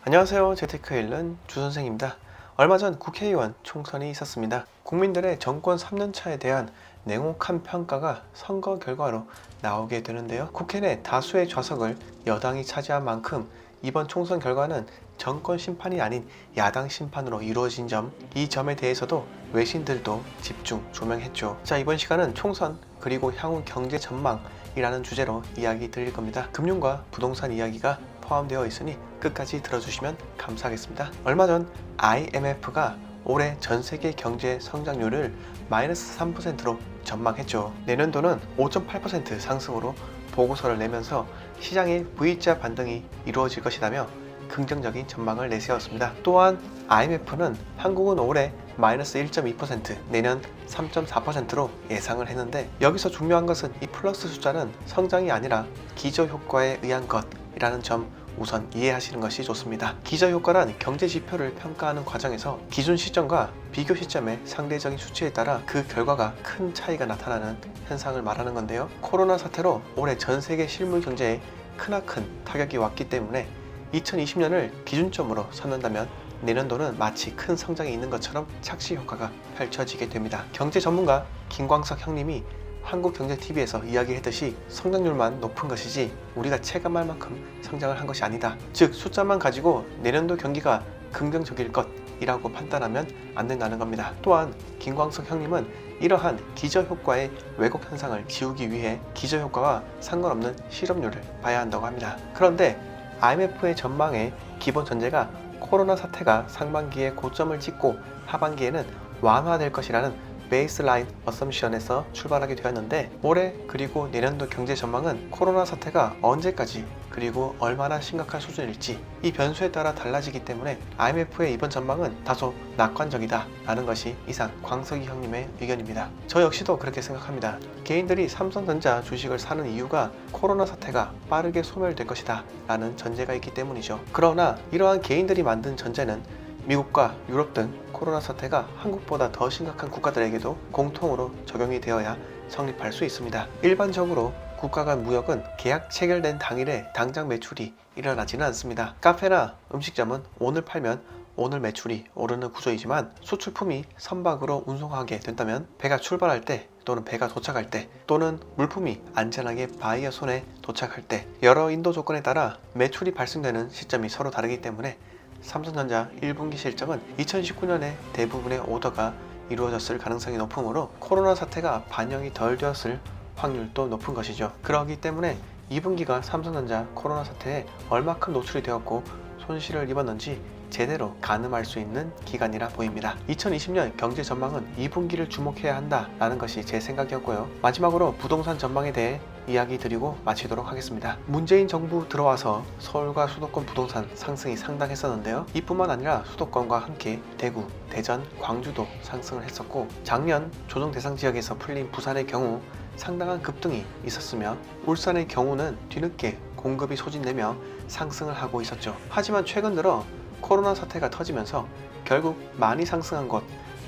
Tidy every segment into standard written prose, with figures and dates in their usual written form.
안녕하세요. 재테크에 읽는 주선생입니다. 얼마 전 국회의원 총선이 있었습니다. 국민들의 정권 3년차에 대한 냉혹한 평가가 선거 결과로 나오게 되는데요. 국회 내 다수의 좌석을 여당이 차지한 만큼 이번 총선 결과는 정권 심판이 아닌 야당 심판으로 이루어진 점, 이 점에 대해서도 외신들도 집중 조명했죠. 자, 이번 시간은 총선 그리고 향후 경제 전망이라는 주제로 이야기 드릴 겁니다. 금융과 부동산 이야기가 포함되어 있으니 끝까지 들어주시면 감사하겠습니다. 얼마 전 IMF가 올해 전 세계 경제 성장률을 마이너스 3%로 전망했죠. 내년도는 5.8% 상승으로 보고서를 내면서 시장의 V자 반등이 이루어질 것이라며 긍정적인 전망을 내세웠습니다. 또한 IMF는 한국은 올해 마이너스 1.2%, 내년 3.4%로 예상을 했는데, 여기서 중요한 것은 이 플러스 숫자는 성장이 아니라 기저효과에 의한 것이라는 점 우선 이해하시는 것이 좋습니다. 기저효과란 경제 지표를 평가하는 과정에서 기준 시점과 비교 시점의 상대적인 수치에 따라 그 결과가 큰 차이가 나타나는 현상을 말하는 건데요. 코로나 사태로 올해 전 세계 실물 경제에 크나큰 타격이 왔기 때문에 2020년을 기준점으로 삼는다면 내년도는 마치 큰 성장이 있는 것처럼 착시 효과가 펼쳐지게 됩니다. 경제 전문가 김광석 형님이 한국경제TV에서 이야기했듯이 성장률만 높은 것이지 우리가 체감할 만큼 성장을 한 것이 아니다. 즉 숫자만 가지고 내년도 경기가 긍정적일 것이라고 판단하면 안 된다는 겁니다. 또한 김광석 형님은 이러한 기저효과의 왜곡 현상을 지우기 위해 기저효과와 상관없는 실업률을 봐야 한다고 합니다. 그런데 IMF의 전망의 기본 전제가 코로나 사태가 상반기에 고점을 찍고 하반기에는 완화될 것이라는 베이스라인 어썸션에서 출발하게 되었는데, 올해 그리고 내년도 경제 전망은 코로나 사태가 언제까지 그리고 얼마나 심각한 수준일지 이 변수에 따라 달라지기 때문에 IMF의 이번 전망은 다소 낙관적이다 라는 것이 이상 광석이 형님의 의견입니다. 저 역시도 그렇게 생각합니다. 개인들이 삼성전자 주식을 사는 이유가 코로나 사태가 빠르게 소멸될 것이다 라는 전제가 있기 때문이죠. 그러나 이러한 개인들이 만든 전제는 미국과 유럽 등 코로나 사태가 한국보다 더 심각한 국가들에게도 공통으로 적용이 되어야 성립할 수 있습니다. 일반적으로 국가 간 무역은 계약 체결된 당일에 당장 매출이 일어나지는 않습니다. 카페나 음식점은 오늘 팔면 오늘 매출이 오르는 구조이지만, 수출품이 선박으로 운송하게 된다면 배가 출발할 때 또는 배가 도착할 때 또는 물품이 안전하게 바이어 손에 도착할 때 여러 인도 조건에 따라 매출이 발생되는 시점이 서로 다르기 때문에 삼성전자 1분기 실적은 2019년에 대부분의 오더가 이루어졌을 가능성이 높으므로 코로나 사태가 반영이 덜 되었을 확률도 높은 것이죠. 그렇기 때문에 2분기가 삼성전자 코로나 사태에 얼마큼 노출이 되었고 손실을 입었는지 제대로 가늠할 수 있는 기간이라 보입니다. 2020년 경제 전망은 2분기를 주목해야 한다라는 것이 제 생각이었고요. 마지막으로 부동산 전망에 대해 이야기 드리고 마치도록 하겠습니다. 문재인 정부 들어와서 서울과 수도권 부동산 상승이 상당했었는데요. 이뿐만 아니라 수도권과 함께 대구, 대전, 광주도 상승을 했었고, 작년 조정 대상 지역에서 풀린 부산의 경우 상당한 급등이 있었으며, 울산의 경우는 뒤늦게 공급이 소진되며 상승을 하고 있었죠. 하지만 최근 들어 코로나 사태가 터지면서 결국 많이 상승한 곳,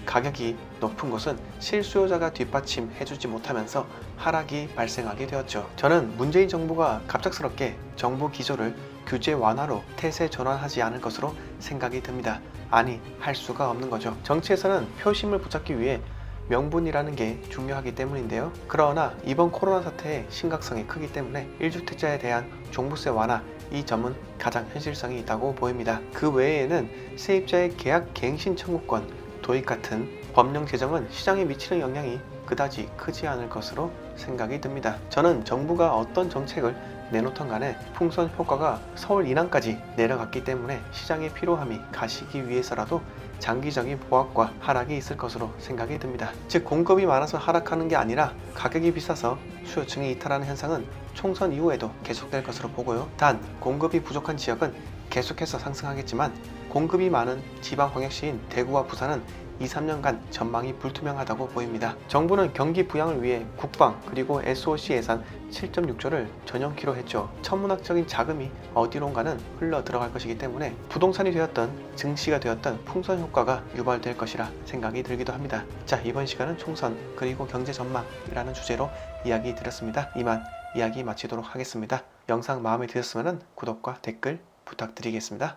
가격이 높은 곳은 실수요자가 뒷받침해주지 못하면서 하락이 발생하게 되었죠. 저는 문재인 정부가 갑작스럽게 정부 기조를 규제 완화로 태세 전환하지 않을 것으로 생각이 듭니다. 아니, 할 수가 없는 거죠. 정치에서는 표심을 붙잡기 위해 명분이라는 게 중요하기 때문인데요. 그러나 이번 코로나 사태의 심각성이 크기 때문에 1주택자에 대한 종부세 완화, 이 점은 가장 현실성이 있다고 보입니다. 그 외에는 세입자의 계약 갱신 청구권, 도입 같은 법령 제정은 시장에 미치는 영향이 그다지 크지 않을 것으로 생각이 듭니다. 저는 정부가 어떤 정책을 내놓던 간에 풍선 효과가 서울 이남까지 내려갔기 때문에 시장의 피로함이 가시기 위해서라도 장기적인 보합과 하락이 있을 것으로 생각이 듭니다. 즉 공급이 많아서 하락하는 게 아니라 가격이 비싸서 수요층이 이탈하는 현상은 총선 이후에도 계속될 것으로 보고요. 단 공급이 부족한 지역은 계속해서 상승하겠지만, 공급이 많은 지방광역시인 대구와 부산은 2-3년간 전망이 불투명하다고 보입니다. 정부는 경기 부양을 위해 국방 그리고 SOC 예산 7.6조를 전용키로 했죠. 천문학적인 자금이 어디론가는 흘러 들어갈 것이기 때문에 부동산이 되었던 증시가 되었던 풍선 효과가 유발될 것이라 생각이 들기도 합니다. 자, 이번 시간은 총선 그리고 경제 전망이라는 주제로 이야기 드렸습니다. 이만 이야기 마치도록 하겠습니다. 영상 마음에 드셨으면 구독과 댓글 부탁드리겠습니다.